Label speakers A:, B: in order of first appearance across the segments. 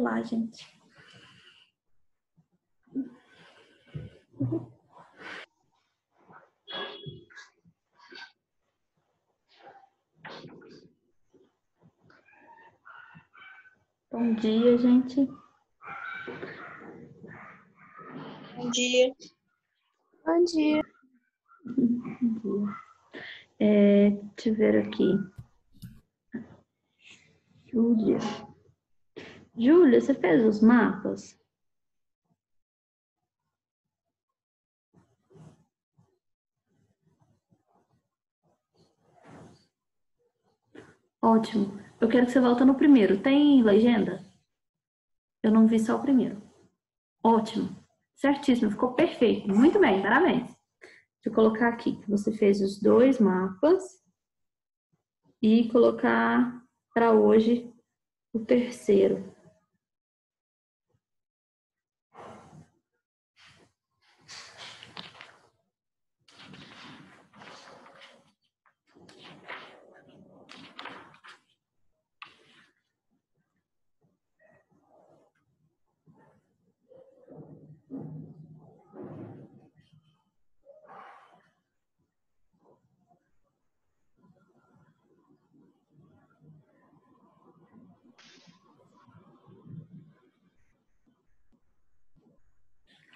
A: Olá, gente. Bom dia, gente.
B: Bom dia.
C: Bom dia.
A: Bom dia. Deixa eu ver aqui. Júlia. Júlia, você fez os mapas? Ótimo. Eu quero que você volte no primeiro. Tem legenda? Eu não vi só o primeiro. Ótimo. Certíssimo. Ficou perfeito. Muito bem. Parabéns. Deixa eu colocar aqui que você fez os 2 mapas e colocar para hoje o terceiro.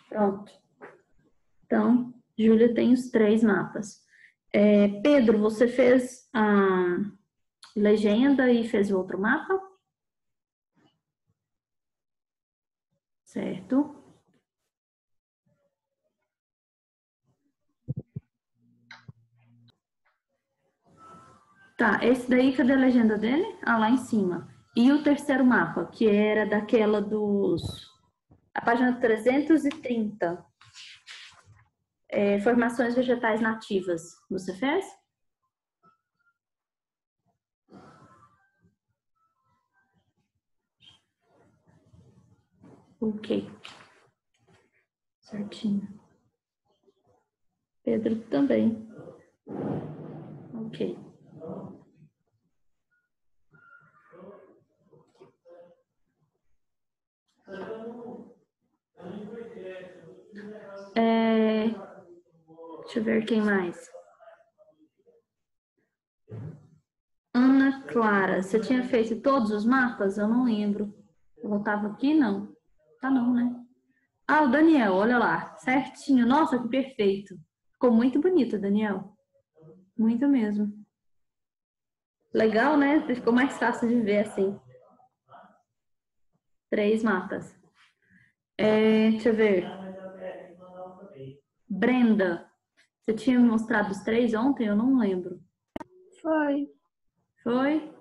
A: Pronto. Então, Júlia tem os 3 mapas. Pedro, você fez a legenda e fez o outro mapa? Certo. Tá, esse daí, cadê a legenda dele? Ah, lá em cima. E o terceiro mapa, que era daquela dos... A página 330. Formações vegetais nativas. Você fez? Ok. Certinho. Pedro também. Ok. Deixa eu ver quem mais. Ana Clara, você tinha feito todos os mapas? Eu não lembro. Ela estava aqui, não? Tá não, né? Ah, o Daniel, olha lá. Certinho. Nossa, que perfeito. Ficou muito bonito, Daniel. Muito mesmo. Legal, né? Ficou mais fácil de ver assim. 3 mapas. Deixa eu ver. Brenda, você tinha me mostrado os 3 ontem? Eu não lembro.
C: Foi.
A: Foi?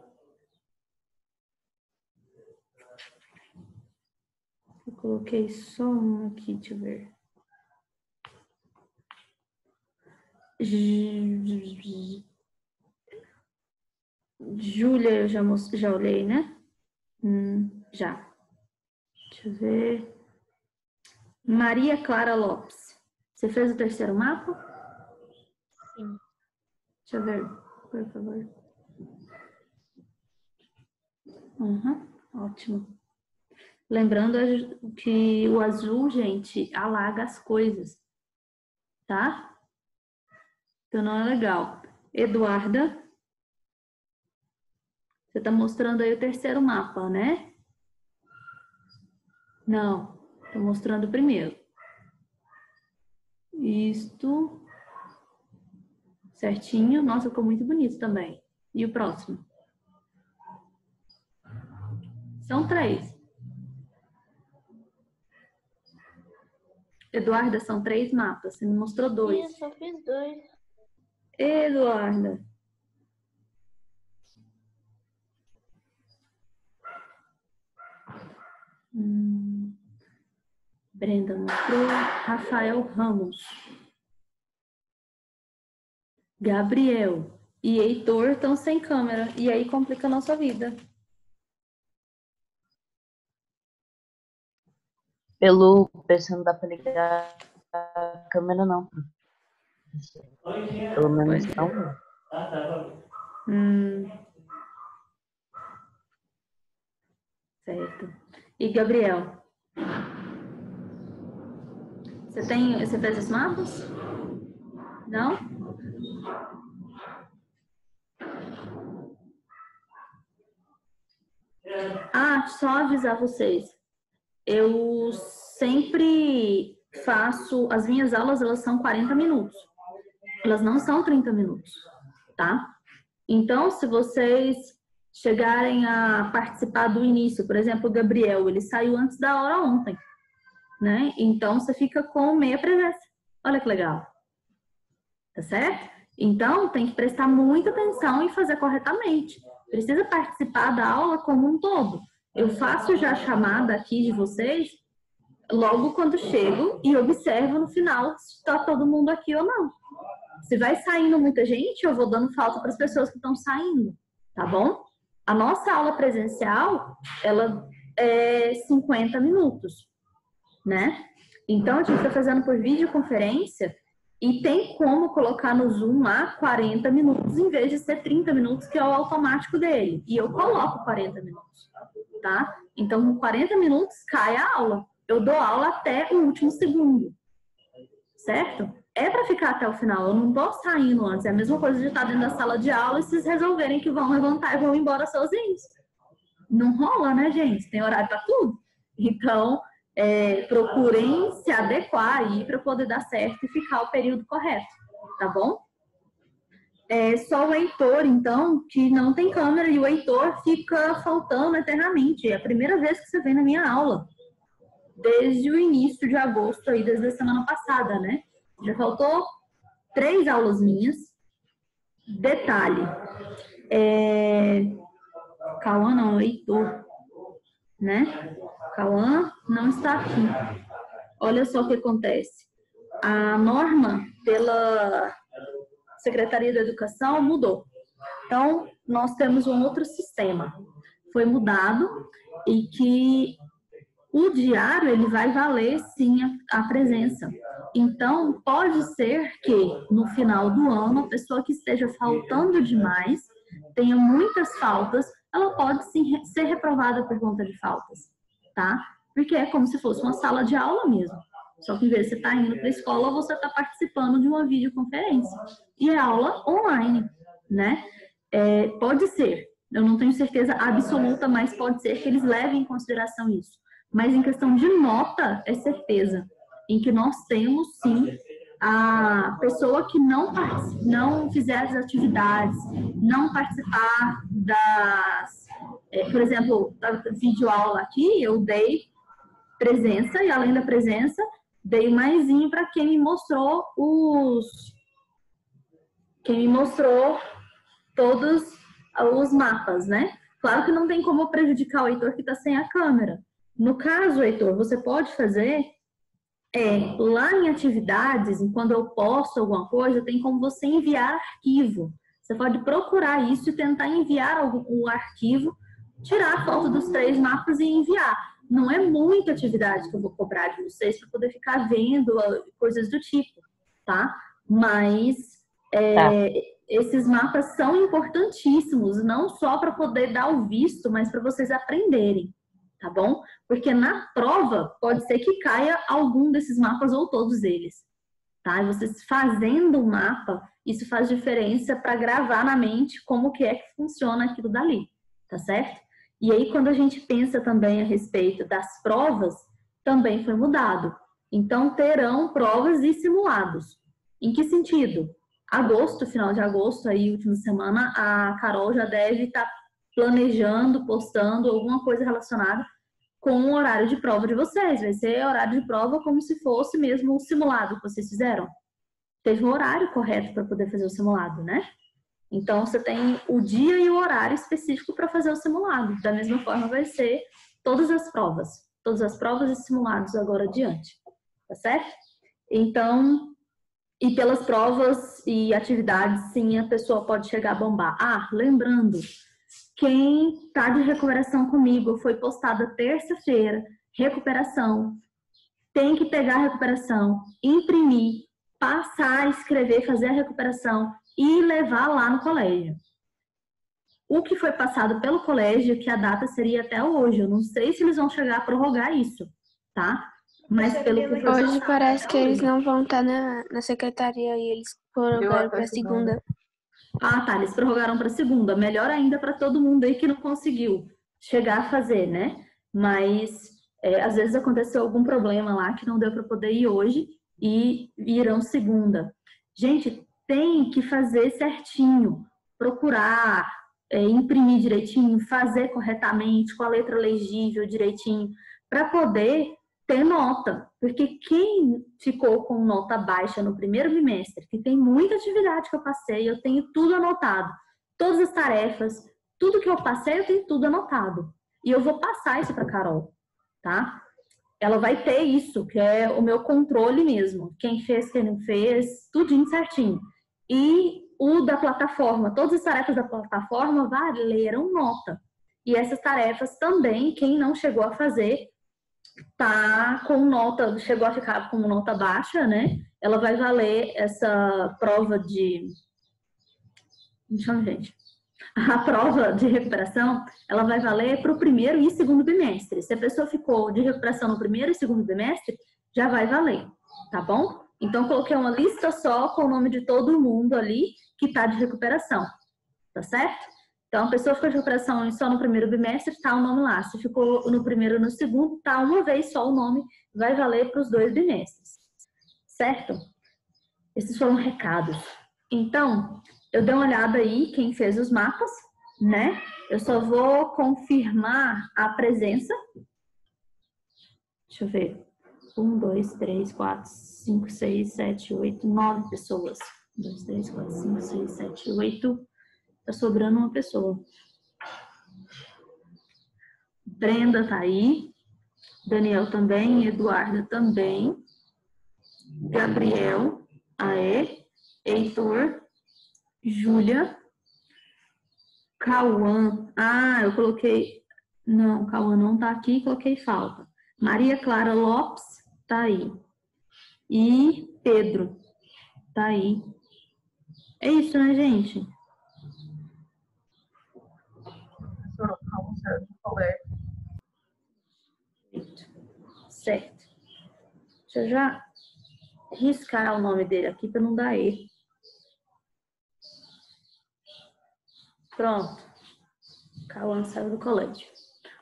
A: Eu coloquei só um aqui, deixa eu ver. Júlia, eu já olhei, né? Já. Deixa eu ver. Maria Clara Lopes. Você fez o terceiro mapa?
C: Sim.
A: Deixa eu ver, por favor. Ótimo. Lembrando que o azul, gente, alaga as coisas, tá? Então não é legal. Eduarda, você tá mostrando aí o terceiro mapa, né? Não, tô mostrando o primeiro. Isto. Certinho. Nossa, ficou muito bonito também. E o próximo? São 3. Eduarda, são 3 mapas. Você me mostrou 2.
C: Eu só fiz 2.
A: Eduarda. Brenda mostrou. Rafael Ramos. Gabriel e Heitor estão sem câmera. E aí complica a nossa vida.
D: Pelo PC não dá pra ligar a câmera, não. Pelo menos não.
A: Certo. E Gabriel? Você fez os mapas? Não? Ah, só avisar vocês. Eu sempre faço... As minhas aulas, elas são 40 minutos. Elas não são 30 minutos, tá? Então, se vocês chegarem a participar do início, por exemplo, o Gabriel, ele saiu antes da hora ontem, né? Então, você fica com meia presença. Olha que legal. Tá certo? Então, tem que prestar muita atenção e fazer corretamente. Precisa participar da aula como um todo. Eu faço já a chamada aqui de vocês logo quando chego e observo no final se está todo mundo aqui ou não. Se vai saindo muita gente, eu vou dando falta para as pessoas que estão saindo, tá bom? A nossa aula presencial, ela é 50 minutos, né? Então, a gente está fazendo por videoconferência e tem como colocar no Zoom lá 40 minutos em vez de ser 30 minutos, que é o automático dele. E eu coloco 40 minutos, tá? Então, com 40 minutos cai a aula. Eu dou aula até o último segundo, certo? É para ficar até o final, eu não tô saindo antes. É a mesma coisa de estar dentro da sala de aula e vocês resolverem que vão levantar e vão embora sozinhos. Não rola, né, gente? Tem horário para tudo. Então, procurem se adequar aí para poder dar certo e ficar o período correto, tá bom? Só o Heitor, então, que não tem câmera, e o Heitor fica faltando eternamente. É a primeira vez que você vem na minha aula, desde o início de agosto, aí, desde a semana passada, né? Já faltou 3 aulas minhas. Detalhe, Cauã não, Heitor, né? Cauã não está aqui. Olha só o que acontece. A norma pela Secretaria da Educação mudou. Então, nós temos um outro sistema. Foi mudado e que o diário, ele vai valer, sim, a presença. Então, pode ser que, no final do ano, a pessoa que esteja faltando demais, tenha muitas faltas, ela pode, sim, ser reprovada por conta de faltas, tá? Porque é como se fosse uma sala de aula mesmo. Só que, em vez de você estar indo para a escola, você está participando de uma videoconferência. E é aula online, né? Pode ser, eu não tenho certeza absoluta, mas pode ser que eles levem em consideração isso. Mas em questão de nota, é certeza, em que nós temos, sim, a pessoa que não fizer as atividades, não participar das... por exemplo, da videoaula aqui, eu dei presença, e além da presença, dei maisinho para quem me mostrou todos os mapas, né? Claro que não tem como prejudicar o Heitor que está sem a câmera. No caso, Heitor, você pode fazer lá em atividades, e quando eu posto alguma coisa, tem como você enviar arquivo. Você pode procurar isso e tentar enviar o arquivo, tirar a foto dos 3 mapas e enviar. Não é muita atividade que eu vou cobrar de vocês para poder ficar vendo coisas do tipo, tá? Mas esses mapas são importantíssimos, não só para poder dar o visto, mas para vocês aprenderem, tá bom? Porque na prova pode ser que caia algum desses mapas ou todos eles, tá? E vocês fazendo o mapa, isso faz diferença para gravar na mente como que é que funciona aquilo dali, tá certo? E aí, quando a gente pensa também a respeito das provas, também foi mudado. Então, terão provas e simulados. Em que sentido? Agosto, final de agosto, aí, última semana, a Carol já deve estar planejando, postando alguma coisa relacionada com o horário de prova de vocês. Vai ser horário de prova como se fosse mesmo o simulado que vocês fizeram. Teve um horário correto para poder fazer o simulado, né? Então, você tem o dia e o horário específico para fazer o simulado. Da mesma forma, vai ser todas as provas e simulados agora adiante, tá certo? Então, e pelas provas e atividades, sim, a pessoa pode chegar a bombar. Ah, lembrando, quem tá de recuperação comigo, foi postada terça-feira, recuperação, tem que pegar a recuperação, imprimir, passar, escrever, fazer a recuperação e levar lá no colégio. o que foi passado pelo colégio, que a data seria até hoje. Eu não sei se eles vão chegar a prorrogar isso, tá? Mas pelo que foi
C: Hoje
A: passado
C: parece
A: até
C: que eles
A: hoje.
C: não vão estar na secretaria e eles prorrogaram para segunda.
A: Ah, tá, eles prorrogaram para segunda. Melhor ainda para todo mundo aí que não conseguiu chegar a fazer, né? Mas às vezes aconteceu algum problema lá que não deu para poder ir hoje e irão segunda. Gente, tem que fazer certinho, procurar, imprimir direitinho, fazer corretamente, com a letra legível direitinho, para poder ter nota. Porque quem ficou com nota baixa no primeiro bimestre, que tem muita atividade que eu passei, eu tenho tudo anotado. Todas as tarefas, tudo que eu passei, eu tenho tudo anotado. E eu vou passar isso para Carol, tá? Ela vai ter isso, que é o meu controle mesmo. Quem fez, quem não fez, tudinho certinho. E o da plataforma, todas as tarefas da plataforma valeram nota. E essas tarefas também, quem não chegou a fazer, tá com nota, chegou a ficar com nota baixa, né? Ela vai valer essa prova de... Deixa eu ver, gente. A prova de recuperação, ela vai valer para o primeiro e segundo bimestre. Se a pessoa ficou de recuperação no primeiro e segundo bimestre, já vai valer, tá bom? Então, coloquei uma lista só com o nome de todo mundo ali que está de recuperação, tá certo? Então, a pessoa ficou de recuperação só no primeiro bimestre, tá o nome lá. Se ficou no primeiro e no segundo, tá uma vez só o nome, vai valer para os 2 bimestres, certo? Esses foram recados. Então, eu dei uma olhada aí, quem fez os mapas, né? Eu só vou confirmar a presença. Deixa eu ver. 1, 2, 3, 4, 5, 6, 7, 8, 9 pessoas. 1, 2, 3, 4, 5, 6, 7, 8. Tá sobrando uma pessoa. Brenda tá aí. Daniel também. Eduarda também. Gabriel. Aê. Heitor. Júlia. Cauã. Ah, eu coloquei... Não, Cauã não tá aqui, coloquei falta. Maria Clara Lopes tá aí. E Pedro tá aí. É isso, né, gente? Certo. Deixa eu já riscar o nome dele aqui para não dar erro. Pronto. Cauã saiu do colégio.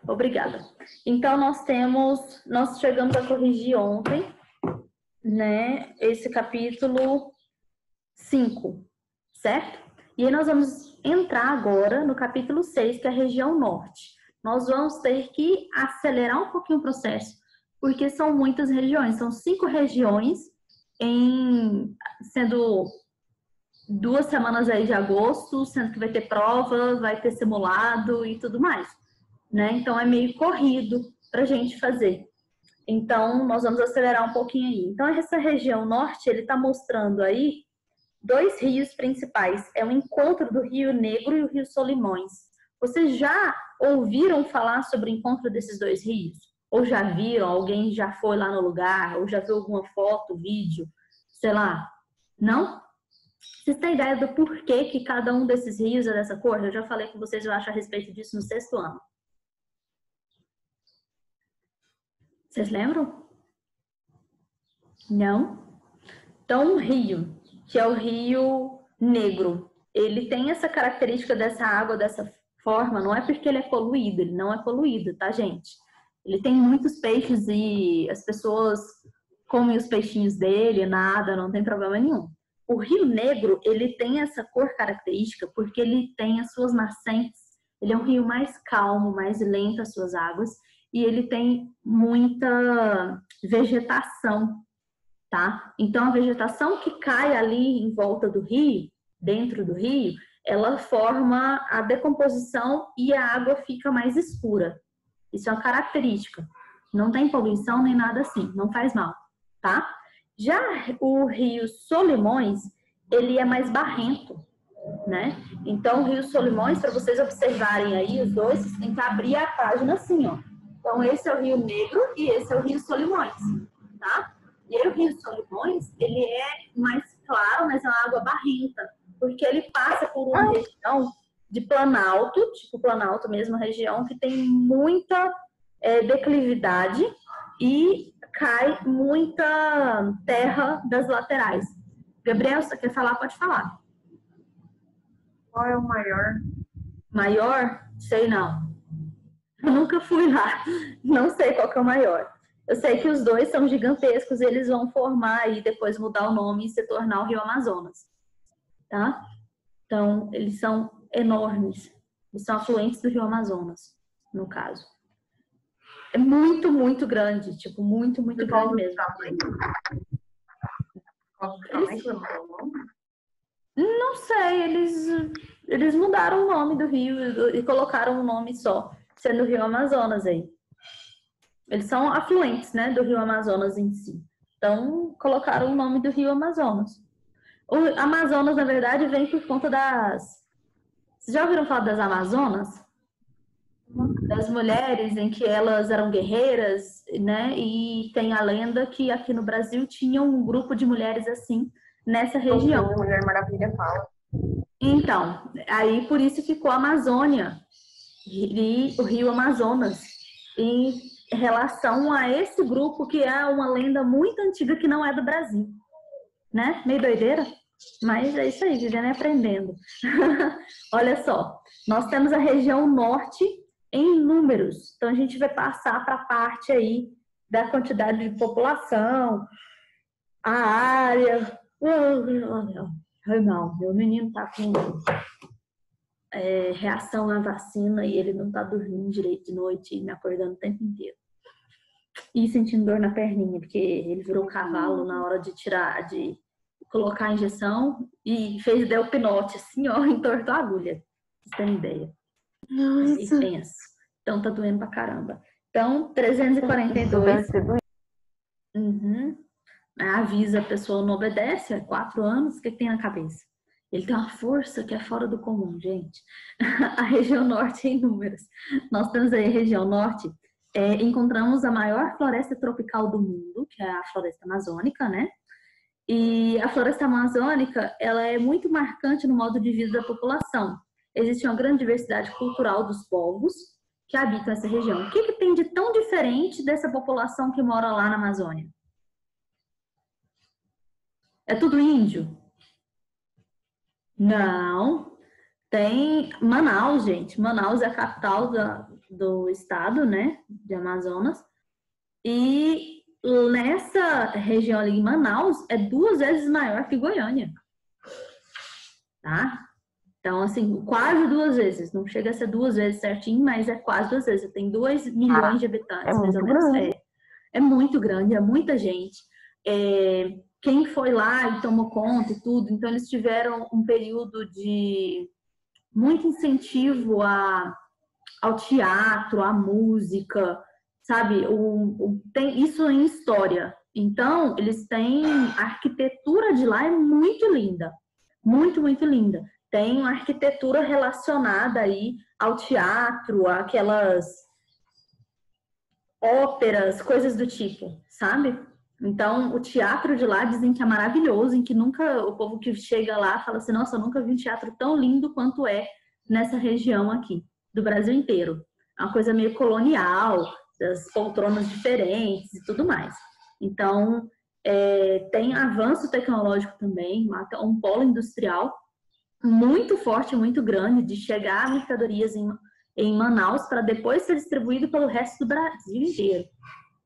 A: Obrigada. Então, nós chegamos a corrigir ontem, né, esse capítulo 5, certo? E aí nós vamos entrar agora no capítulo 6, que é a região norte. Nós vamos ter que acelerar um pouquinho o processo, porque são muitas regiões, são 5 regiões, sendo 2 semanas aí de agosto, sendo que vai ter prova, vai ter simulado e tudo mais, né? Então é meio corrido pra gente fazer. Então nós vamos acelerar um pouquinho aí. Então essa região norte, ele tá mostrando aí 2 rios principais, é o encontro do Rio Negro e o Rio Solimões. Vocês já ouviram falar sobre o encontro desses 2 rios? Ou já viram? Alguém já foi lá no lugar? Ou já viu alguma foto, vídeo? Sei lá. Não? Vocês têm ideia do porquê que cada um desses rios é dessa cor? Eu já falei com vocês, eu acho, a respeito disso no 6º ano. Vocês lembram? Não? Então, um rio, que é o Rio Negro, ele tem essa característica dessa água dessa forma, não é porque ele é poluído, ele não é poluído, tá, gente? Ele tem muitos peixes e as pessoas comem os peixinhos dele, nada, não tem problema nenhum. O Rio Negro, ele tem essa cor característica porque ele tem as suas nascentes, ele é um rio mais calmo, mais lento as suas águas, e ele tem muita vegetação, tá? Então, a vegetação que cai ali em volta do rio, dentro do rio, ela forma a decomposição e a água fica mais escura. Isso é uma característica. Não tem poluição nem nada assim, não faz mal, tá? Já o Rio Solimões, ele é mais barrento, né? Então, o Rio Solimões, para vocês observarem aí os dois, vocês têm que abrir a página assim, ó. Então, esse é o Rio Negro e esse é o Rio Solimões, tá? E aí, o Rio Solimões, ele é mais claro, mas é uma água barrenta, porque ele passa por uma região de planalto, tipo Planalto mesmo, região que tem muita declividade e cai muita terra das laterais. Gabriel, se você quer falar, pode falar.
B: Qual é o maior?
A: Maior? Sei não. Eu nunca fui lá. Não sei qual que é o maior. Eu sei que os dois são gigantescos e eles vão formar e depois mudar o nome e se tornar o Rio Amazonas. Tá? Então, eles são enormes. Eles são afluentes do Rio Amazonas, no caso. É muito, muito grande. Tipo, muito, muito grande mesmo. Não sei, eles mudaram o nome do rio e colocaram um nome só, sendo o Rio Amazonas aí. Eles são afluentes, né, do Rio Amazonas em si. Então, colocaram o nome do Rio Amazonas. O Amazonas, na verdade, vem por conta das... Vocês já ouviram falar das Amazonas? Das mulheres em que elas eram guerreiras, né? E tem a lenda que aqui no Brasil tinha um grupo de mulheres assim, nessa região.
B: A Mulher Maravilha fala.
A: Então, aí por isso ficou a Amazônia e o Rio Amazonas, em relação a esse grupo que é uma lenda muito antiga que não é do Brasil, né? Meio doideira, mas é isso aí, vivendo e aprendendo. Olha só, nós temos a região norte em números, então a gente vai passar para a parte aí da quantidade de população, a área. Não, meu menino tá com reação à vacina e ele não tá dormindo direito de noite e me acordando o tempo inteiro. E sentindo dor na perninha, porque ele virou cavalo na hora de colocar a injeção e deu pinote assim, ó, entortou a agulha. Vocês têm ideia.
C: Nossa.
A: É tenso. Então tá doendo pra caramba. Então, 342. Uhum. Avisa a pessoa, não obedece, 4 anos, o que tem na cabeça? Ele tem uma força que é fora do comum, gente. A região norte em números. Nós temos aí a região norte, encontramos a maior floresta tropical do mundo, que é a floresta amazônica, né? E a floresta amazônica, ela é muito marcante no modo de vida da população. Existe uma grande diversidade cultural dos povos que habitam essa região. O que tem de tão diferente dessa população que mora lá na Amazônia? É tudo índio? Não. Tem Manaus, gente. Manaus é a capital do estado, né, de Amazonas. E nessa região ali, Manaus, é 2 vezes maior que Goiânia. Tá? Então, assim, quase 2 vezes. Não chega a ser 2 vezes certinho, mas é quase 2 vezes. Tem 2 milhões de habitantes, mais ou menos. É muito grande, é muita gente. Quem foi lá e tomou conta e tudo, então eles tiveram um período de muito incentivo ao teatro, à música, sabe? Tem isso em história. Então, eles têm... A arquitetura de lá é muito linda. Muito, muito linda. Tem uma arquitetura relacionada aí ao teatro, aquelas óperas, coisas do tipo, sabe? Então, o teatro de lá dizem que é maravilhoso, em que nunca o povo que chega lá fala assim, nossa, eu nunca vi um teatro tão lindo quanto é nessa região aqui, do Brasil inteiro. É uma coisa meio colonial, das poltronas diferentes e tudo mais. Então, tem avanço tecnológico também, um polo industrial muito forte, muito grande, de chegar mercadorias em Manaus para depois ser distribuído pelo resto do Brasil inteiro,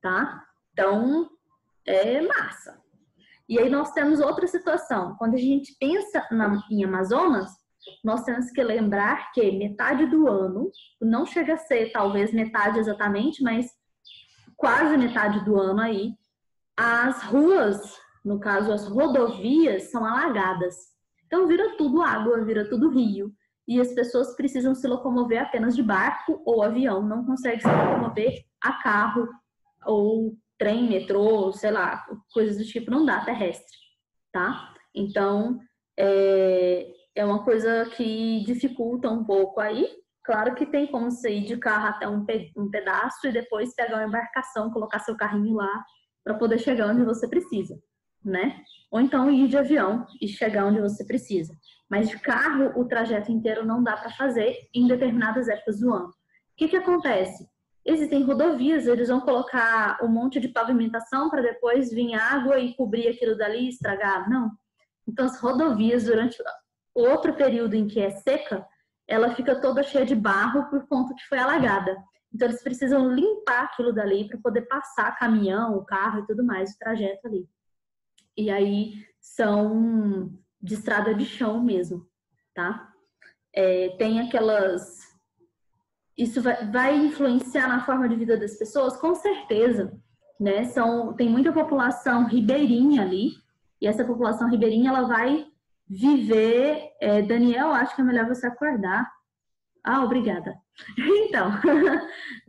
A: tá? Então, é massa. E aí nós temos outra situação. Quando a gente pensa em Amazonas, nós temos que lembrar que metade do ano, não chega a ser talvez metade exatamente, mas quase metade do ano aí, as ruas, no caso as rodovias, são alagadas. Então vira tudo água, vira tudo rio. E as pessoas precisam se locomover apenas de barco ou avião, não conseguem se locomover a carro ou trem, metrô, sei lá, coisas do tipo, não dá terrestre, tá? Então, é uma coisa que dificulta um pouco aí. Claro que tem como você ir de carro até um pedaço e depois pegar uma embarcação, colocar seu carrinho lá para poder chegar onde você precisa, né? Ou então ir de avião e chegar onde você precisa. Mas de carro, o trajeto inteiro não dá para fazer em determinadas épocas do ano. O que acontece? Existem rodovias, eles vão colocar um monte de pavimentação para depois vir água e cobrir aquilo dali e estragar? Não. Então, as rodovias, durante outro período em que é seca, ela fica toda cheia de barro por conta que foi alagada. Então, eles precisam limpar aquilo dali para poder passar caminhão, o carro e tudo mais, o trajeto ali. E aí, são de estrada de chão mesmo, tá? Tem aquelas... Isso vai influenciar na forma de vida das pessoas? Com certeza, né? Tem muita população ribeirinha ali, e essa população ribeirinha, ela vai viver... Daniel, acho que é melhor você acordar. Ah, obrigada. Então,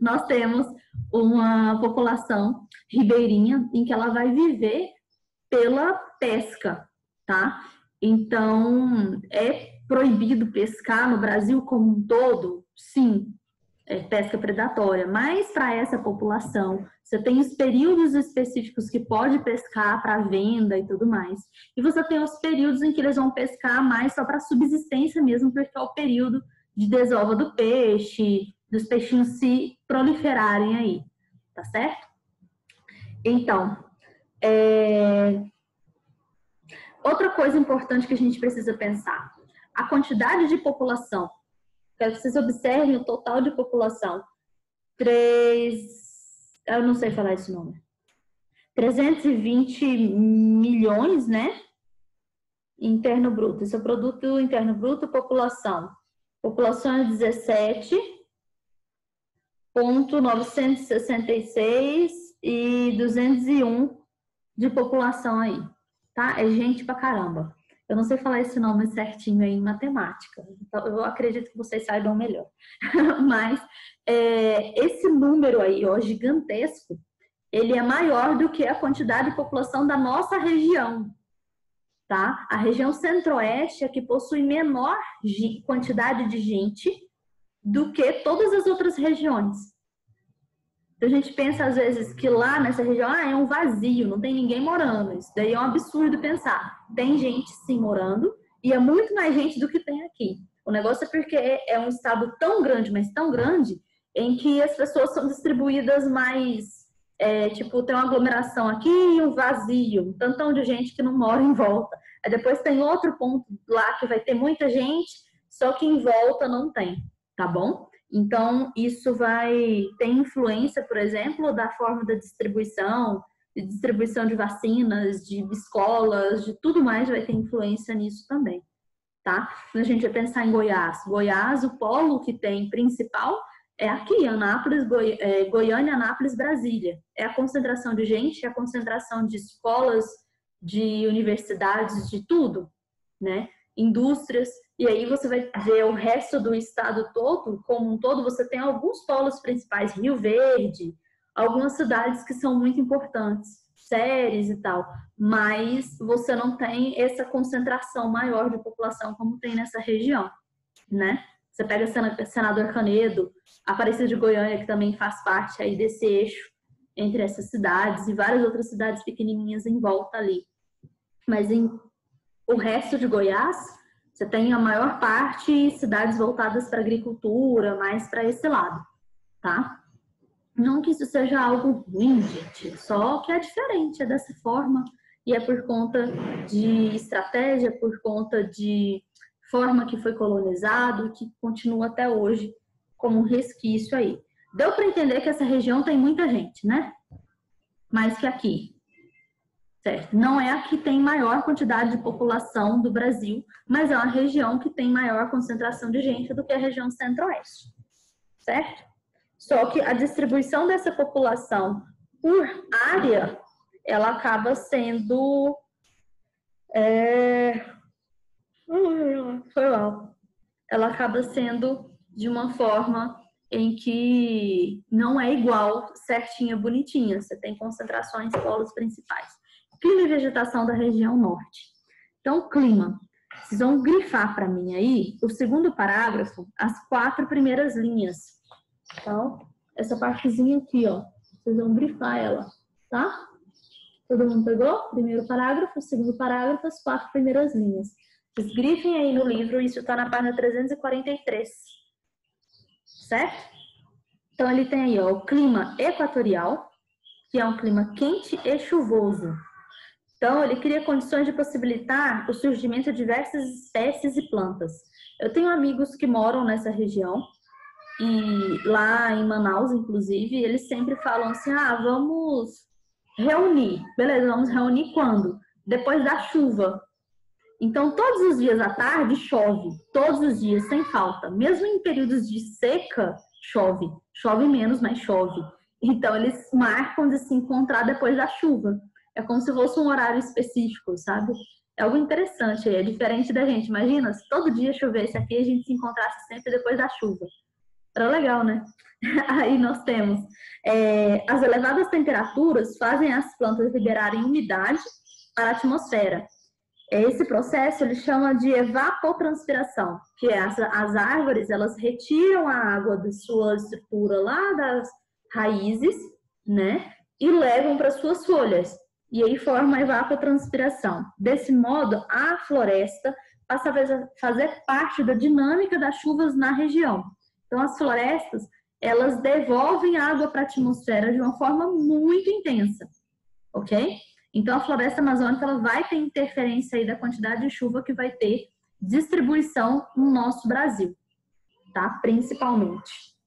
A: nós temos uma população ribeirinha em que ela vai viver pela pesca, tá? Então, é proibido pescar no Brasil como um todo? Sim, pesca predatória, mas para essa população, você tem os períodos específicos que pode pescar para venda e tudo mais. E você tem os períodos em que eles vão pescar mais só para subsistência mesmo, porque é o período de desova do peixe, dos peixinhos se proliferarem aí, tá certo? Então, outra coisa importante que a gente precisa pensar, a quantidade de população. Quero que vocês observem o total de população. Eu não sei falar esse número. 320 milhões, né? Interno bruto. Esse é o produto interno bruto, população. População é 17.966 e 201 de população aí, tá? É gente pra caramba. Eu não sei falar esse nome certinho aí em matemática, então eu acredito que vocês saibam melhor. Mas esse número aí, ó, gigantesco, ele é maior do que a quantidade de população da nossa região, tá? A região centro-oeste é que possui menor quantidade de gente do que todas as outras regiões. Então, a gente pensa, às vezes, que lá nessa região é um vazio, não tem ninguém morando. Isso daí é um absurdo pensar. Tem gente, sim, morando, e é muito mais gente do que tem aqui. O negócio é porque é um estado tão grande, mas tão grande, em que as pessoas são distribuídas mais... tipo, tem uma aglomeração aqui e um vazio, um tantão de gente que não mora em volta. Aí depois tem outro ponto lá que vai ter muita gente, só que em volta não tem, tá bom? Então, isso vai ter influência, por exemplo, da forma da distribuição de vacinas, de escolas, de tudo mais, vai ter influência nisso também, tá? Quando a gente vai pensar em Goiás, o polo que tem principal é aqui, Anápolis, Goiânia, Anápolis, Brasília. É a concentração de gente, é a concentração de escolas, de universidades, de tudo, né? Indústrias, e aí você vai ver o resto do estado todo, como um todo, você tem alguns polos principais, Rio Verde, algumas cidades que são muito importantes, Ceres e tal, mas você não tem essa concentração maior de população como tem nessa região, né? Você pega Senador Canedo, Aparecida de Goiânia, que também faz parte aí desse eixo entre essas cidades e várias outras cidades pequenininhas em volta ali. Mas o resto de Goiás, você tem a maior parte cidades voltadas para agricultura, mais para esse lado, tá? Não que isso seja algo ruim, gente, só que é diferente, é dessa forma, e é por conta de estratégia, por conta de forma que foi colonizado, que continua até hoje como um resquício aí. Deu para entender que essa região tem muita gente, né? Mais que aqui. Certo? Não é a que tem maior quantidade de população do Brasil, mas é uma região que tem maior concentração de gente do que a região centro-oeste. Certo? Só que a distribuição dessa população por área, ela acaba sendo... Ela acaba sendo de uma forma em que não é igual, certinha, bonitinha. Você tem concentrações, polos principais. Clima e vegetação da região norte. Então, clima. Vocês vão grifar para mim aí o segundo parágrafo, as 4 primeiras linhas. Então, essa partezinha aqui, ó. Vocês vão grifar ela, tá? Todo mundo pegou? Primeiro parágrafo, segundo parágrafo, as 4 primeiras linhas. Esgrifem aí no livro, isso está na página 343. Certo? Então, ele tem aí, ó, o clima equatorial, que é um clima quente e chuvoso. Então, ele cria condições de possibilitar o surgimento de diversas espécies e plantas. Eu tenho amigos que moram nessa região, e lá em Manaus, inclusive, eles sempre falam assim, vamos reunir. Beleza, vamos reunir quando? Depois da chuva. Então, todos os dias à tarde chove, todos os dias, sem falta. Mesmo em períodos de seca, chove. Chove menos, mas chove. Então, eles marcam de se encontrar depois da chuva. É como se fosse um horário específico, sabe? É algo interessante, é diferente da gente. Imagina, se todo dia chovesse aqui, a gente se encontrasse sempre depois da chuva. Era legal, né? Aí nós temos as elevadas temperaturas fazem as plantas liberarem umidade para a atmosfera. Esse processo ele chama de evapotranspiração, que é as árvores elas retiram a água da sua estrutura lá das raízes, né? E levam para suas folhas. E aí forma a evapotranspiração. Desse modo, a floresta passa a fazer parte da dinâmica das chuvas na região. Então, as florestas, elas devolvem água para a atmosfera de uma forma muito intensa, ok? Então, a floresta amazônica ela vai ter interferência aí da quantidade de chuva que vai ter distribuição no nosso Brasil, tá? Principalmente.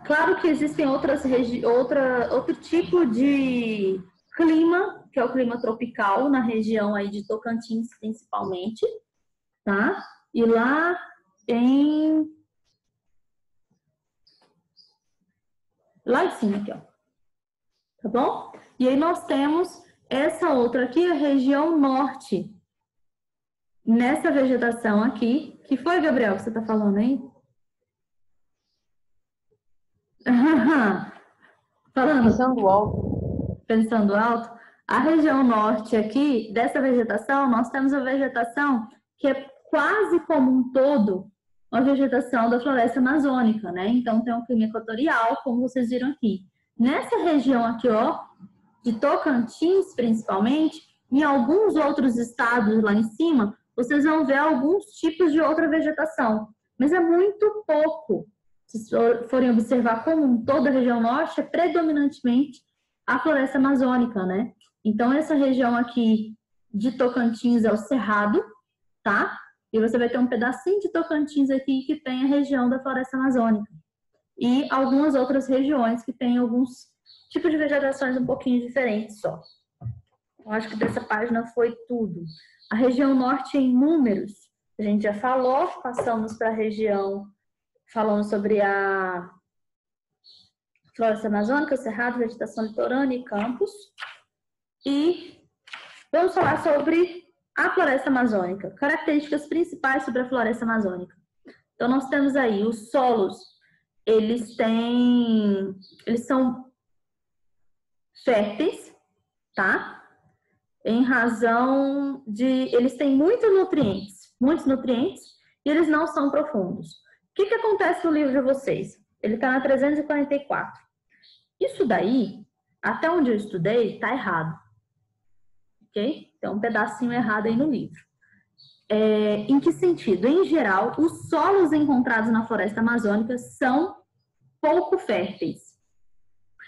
A: Claro que existem outro tipo de clima, que é o clima tropical, na região aí de Tocantins, principalmente, tá? E lá em cima aqui, ó. Tá bom? E aí nós temos essa outra aqui, a região norte. Nessa vegetação aqui, que foi, Gabriel, que você tá falando aí? Falando.
D: Pensando alto.
A: Pensando alto. A região norte aqui, dessa vegetação, nós temos a vegetação que é quase como um todo uma vegetação da floresta amazônica, né? Então, tem um clima equatorial, como vocês viram aqui. Nessa região aqui, ó, de Tocantins, principalmente, em alguns outros estados lá em cima, vocês vão ver alguns tipos de outra vegetação, mas é muito pouco. Se forem observar como um todo a região norte, é predominantemente a floresta amazônica, né? Então, essa região aqui de Tocantins é o Cerrado, tá? E você vai ter um pedacinho de Tocantins aqui que tem a região da floresta amazônica. E algumas outras regiões que têm alguns tipos de vegetações um pouquinho diferentes só. Eu acho que dessa página foi tudo. A região norte em números, a gente já falou, passamos para a região, falamos sobre a floresta amazônica, cerrado, vegetação litorânea e campos. E vamos falar sobre a floresta amazônica, características principais sobre a floresta amazônica. Então, nós temos aí os solos, eles são férteis, tá? Em razão de, eles têm muitos nutrientes, e eles não são profundos. O que acontece no livro de vocês? Ele está na 344. Isso daí, até onde eu estudei, está errado. Ok? Tem um pedacinho errado aí no livro. Em que sentido? Em geral, os solos encontrados na floresta amazônica são pouco férteis.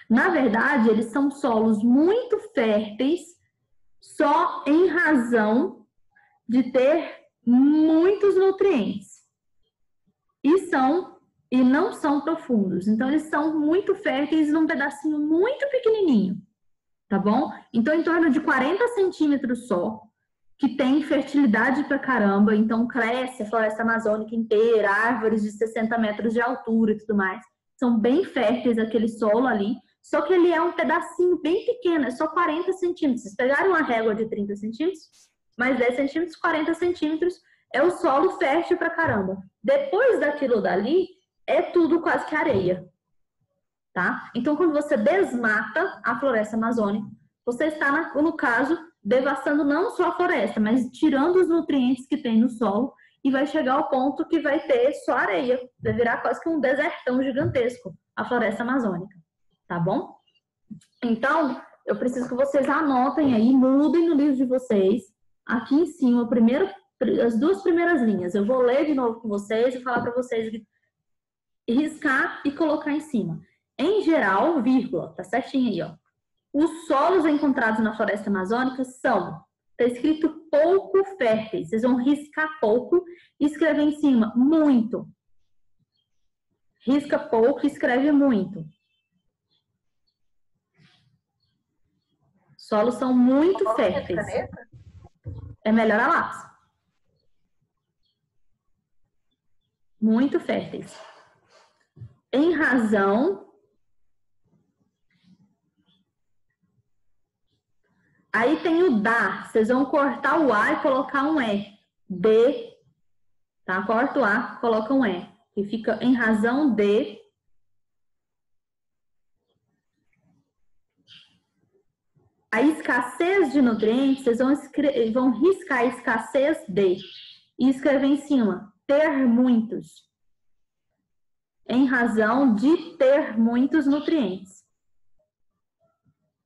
A: Na verdade, eles são solos muito férteis só em razão de ter muitos nutrientes. E não são profundos. Então, eles são muito férteis num pedacinho muito pequenininho. Tá bom? Então, em torno de 40 centímetros só, que tem fertilidade pra caramba, então cresce a floresta amazônica inteira, árvores de 60 metros de altura e tudo mais. São bem férteis aquele solo ali, só que ele é um pedacinho bem pequeno, é só 40 centímetros. Vocês pegaram uma régua de 30 centímetros, mais 10 centímetros, 40 centímetros, é o solo fértil pra caramba. Depois daquilo dali, é tudo quase que areia. Tá? Então, quando você desmata a floresta amazônica, você está, no caso, devastando não só a floresta, mas tirando os nutrientes que tem no solo e vai chegar ao ponto que vai ter só areia. Vai virar quase que um desertão gigantesco, a floresta amazônica. Tá bom? Então, eu preciso que vocês anotem aí, mudem no livro de vocês, aqui em cima, as 2 primeiras linhas. Eu vou ler de novo com vocês e falar para vocês riscar e colocar em cima. Em geral, vírgula, tá certinho aí, ó. Os solos encontrados na floresta amazônica são, tá escrito pouco férteis. Vocês vão riscar pouco e escrever em cima muito. Risca pouco e escreve muito. Solos são muito férteis. É melhor a lápis. Muito férteis. Em razão. Aí tem o da. Vocês vão cortar o A e colocar um E. De. Tá? Corta o A, coloca um E. Que fica em razão de. A escassez de nutrientes, vocês vão riscar a escassez de. E escrever em cima. Ter muitos. Em razão de ter muitos nutrientes.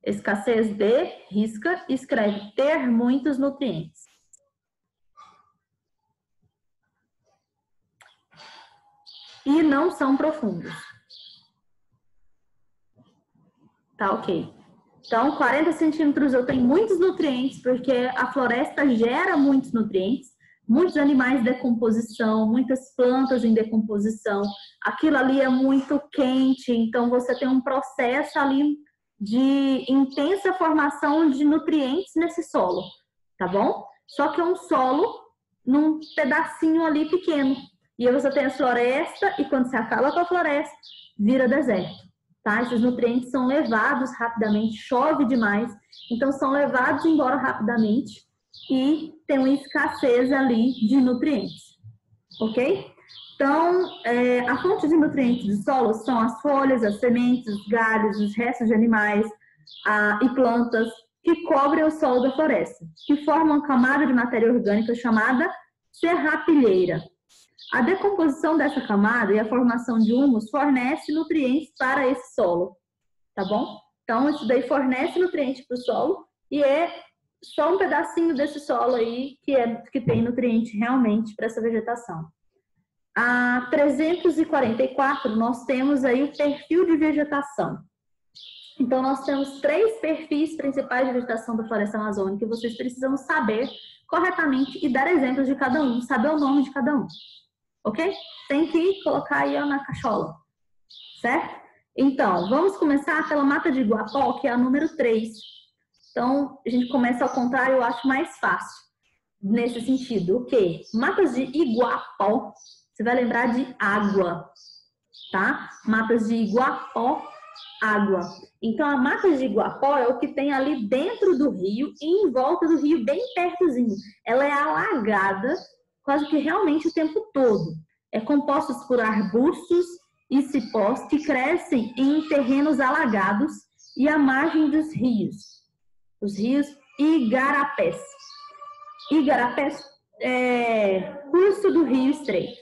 A: Escassez de, risca, escreve ter muitos nutrientes. E não são profundos. Tá ok. Então, 40 centímetros eu tenho muitos nutrientes, porque a floresta gera muitos nutrientes. Muitos animais em decomposição, muitas plantas em decomposição. Aquilo ali é muito quente, então você tem um processo ali de intensa formação de nutrientes nesse solo, tá bom? Só que é um solo num pedacinho ali pequeno. E aí você tem a floresta e quando você acaba com a floresta, vira deserto, tá? Esses nutrientes são levados rapidamente, chove demais, então são levados embora rapidamente e tem uma escassez ali de nutrientes, ok? Então, a fonte de nutrientes do solo são as folhas, as sementes, os galhos, os restos de animais e plantas que cobrem o solo da floresta, que formam uma camada de matéria orgânica chamada serrapilheira. A decomposição dessa camada e a formação de humus fornece nutrientes para esse solo, tá bom? Então, isso daí fornece nutrientes para o solo e é só um pedacinho desse solo aí que tem nutriente realmente para essa vegetação. A 344, nós temos aí o perfil de vegetação. Então, nós temos 3 perfis principais de vegetação da floresta amazônica e vocês precisam saber corretamente e dar exemplos de cada um, saber o nome de cada um. Ok? Tem que colocar aí na cachola, certo? Então, vamos começar pela mata de Iguapó, que é a número 3. Então, a gente começa ao contrário, eu acho mais fácil nesse sentido. O quê? Matas de Iguapó, você vai lembrar de água, tá? Matas de Iguapó, água. Então, a mata de Iguapó é o que tem ali dentro do rio e em volta do rio, bem pertozinho. Ela é alagada quase que realmente o tempo todo. É composta por arbustos e cipós que crescem em terrenos alagados e à margem dos rios. Os rios igarapés. Igarapés é curso do Rio Estreito.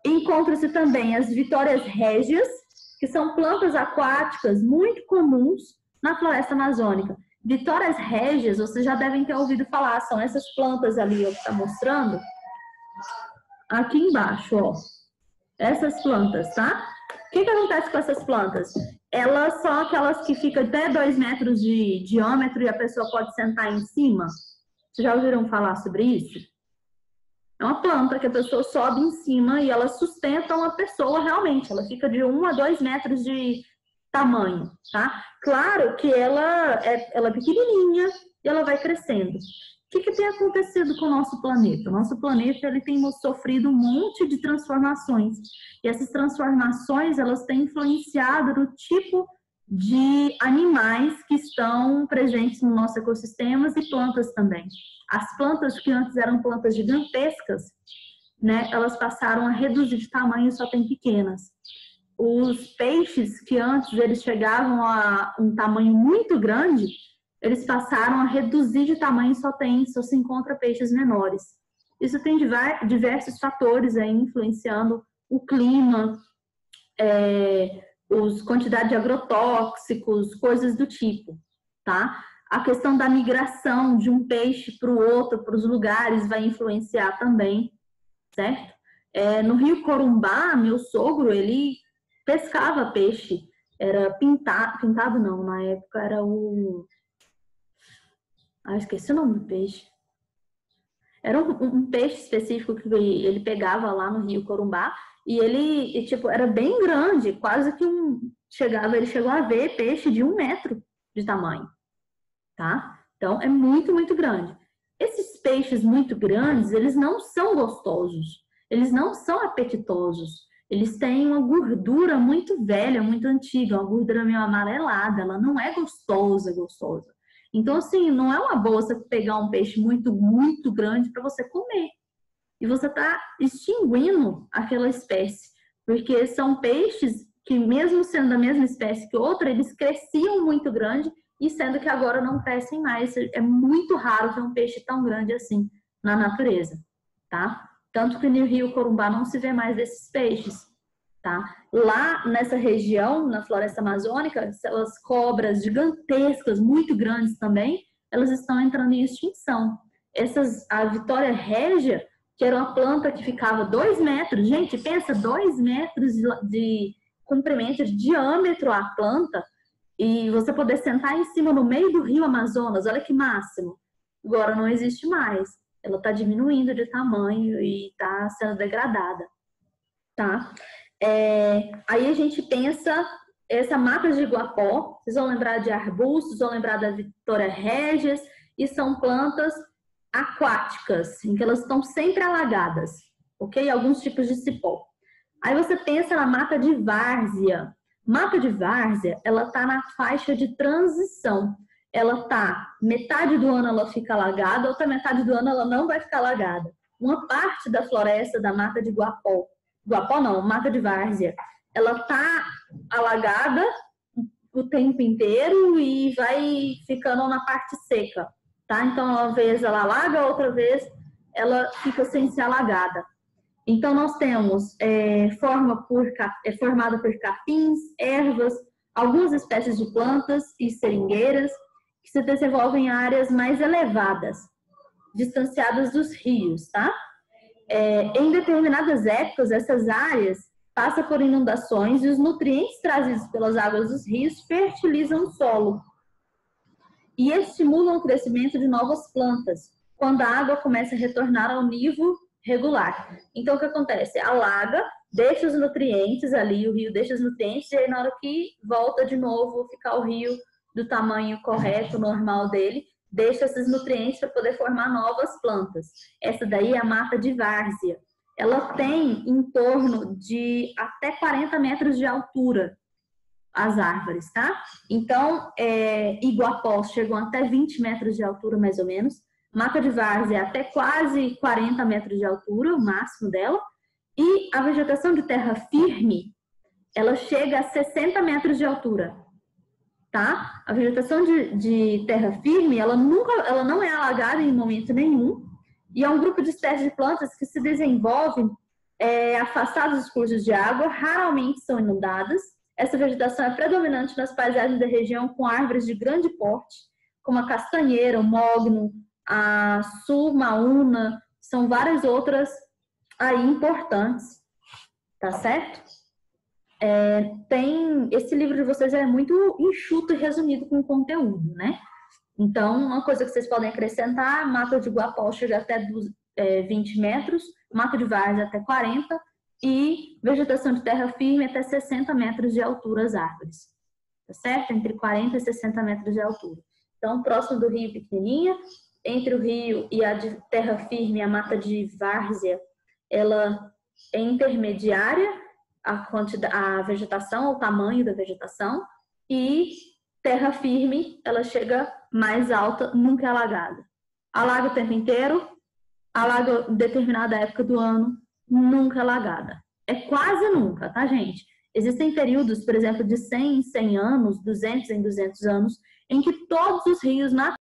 A: Encontra-se também as vitórias régias, que são plantas aquáticas muito comuns na floresta amazônica. Vitórias régias, vocês já devem ter ouvido falar, são essas plantas ali, ó, que está mostrando. Aqui embaixo, ó. Essas plantas, tá? O que acontece com essas plantas? Elas são aquelas que ficam até 2 metros de diâmetro e a pessoa pode sentar em cima. Vocês já ouviram falar sobre isso? É uma planta que a pessoa sobe em cima e ela sustenta uma pessoa realmente. Ela fica de 1 a 2 metros de tamanho, tá? Claro que ela é pequenininha e ela vai crescendo. O que tem acontecido com o nosso planeta? O nosso planeta ele tem sofrido um monte de transformações. E essas transformações elas têm influenciado no tipo de animais que estão presentes no nosso ecossistema e plantas também. As plantas que antes eram plantas gigantescas, né, elas passaram a reduzir de tamanho e só tem pequenas. Os peixes que antes eles chegavam a um tamanho muito grande, eles passaram a reduzir de tamanho e só se encontra peixes menores. Isso tem diversos fatores aí influenciando o clima, quantidade de agrotóxicos, coisas do tipo, tá? A questão da migração de um peixe para o outro, para os lugares, vai influenciar também, certo? No Rio Corumbá, meu sogro, ele pescava peixe, era pintado não, na época era o... esqueci o nome do peixe. Era um peixe específico que ele pegava lá no Rio Corumbá e ele, tipo, era bem grande, quase que ele chegou a ver peixe de 1 metro de tamanho, tá? Então, é muito, muito grande. Esses peixes muito grandes, eles não são gostosos, eles não são apetitosos, eles têm uma gordura muito velha, muito antiga, uma gordura meio amarelada, ela não é gostosa. Então, assim, não é uma boa você pegar um peixe muito, muito grande para você comer. E você está extinguindo aquela espécie, porque são peixes que, mesmo sendo da mesma espécie que outra, eles cresciam muito grande e sendo que agora não crescem mais. É muito raro ver um peixe tão grande assim na natureza, tá? Tanto que no Rio Corumbá não se vê mais desses peixes, tá? Lá nessa região, na floresta amazônica, as cobras gigantescas, muito grandes também, elas estão entrando em extinção. A Vitória régia, que era uma planta que ficava 2 metros, gente, pensa, 2 metros de comprimento, de diâmetro a planta, e você poder sentar em cima no meio do rio Amazonas, olha que máximo. Agora não existe mais. Ela está diminuindo de tamanho e está sendo degradada, tá? Aí a gente pensa essa mata de Iguapó, vocês vão lembrar de arbustos, vão lembrar da Vitória régias, e são plantas aquáticas, em que elas estão sempre alagadas, ok? Alguns tipos de cipó. Aí você pensa na mata de várzea. Mata de várzea, ela está na faixa de transição. Ela tá, metade do ano ela fica alagada, outra metade do ano ela não vai ficar alagada. Uma parte da floresta da mata de Iguapó não, mata de várzea, ela tá alagada o tempo inteiro e vai ficando na parte seca, tá? Então, uma vez ela alaga, outra vez ela fica sem ser alagada. Então, nós temos formada por capins, ervas, algumas espécies de plantas e seringueiras que se desenvolvem em áreas mais elevadas, distanciadas dos rios, tá? Em determinadas épocas, essas áreas passam por inundações e os nutrientes trazidos pelas águas dos rios fertilizam o solo e estimulam o crescimento de novas plantas, quando a água começa a retornar ao nível regular. Então, o que acontece? Alaga, deixa os nutrientes ali, o rio deixa os nutrientes, e aí na hora que volta de novo, ficar o rio do tamanho correto, normal dele, deixa esses nutrientes para poder formar novas plantas. Essa daí é a mata de várzea. Ela tem em torno de até 40 metros de altura, as árvores, tá? Então, Iguapó chegam até 20 metros de altura, mais ou menos. Mata de várzea até quase 40 metros de altura, o máximo dela. E a vegetação de terra firme, ela chega a 60 metros de altura, tá? A vegetação de terra firme, ela não é alagada em momento nenhum. E é um grupo de espécies de plantas que se desenvolvem afastadas dos cursos de água, raramente são inundadas. Essa vegetação é predominante nas paisagens da região com árvores de grande porte, como a castanheira, o mogno, a sumaúna, são várias outras aí importantes, tá certo? Esse livro de vocês é muito enxuto e resumido com conteúdo, né? Então, uma coisa que vocês podem acrescentar, mata de Iguapó chega até 20 metros, mata de várzea até 40 e vegetação de terra firme até 60 metros de altura as árvores, tá certo? Entre 40 e 60 metros de altura. Então, próximo do rio pequenininha, entre o rio e a de terra firme, a mata de várzea, ela é intermediária, a vegetação, o tamanho da vegetação, e terra firme, ela chega mais alta, nunca é alagada. Alaga o tempo inteiro, alaga em determinada época do ano, nunca é alagada. É quase nunca, tá, gente? Existem períodos, por exemplo, de 100 em 100 anos, 200 em 200 anos, em que todos os rios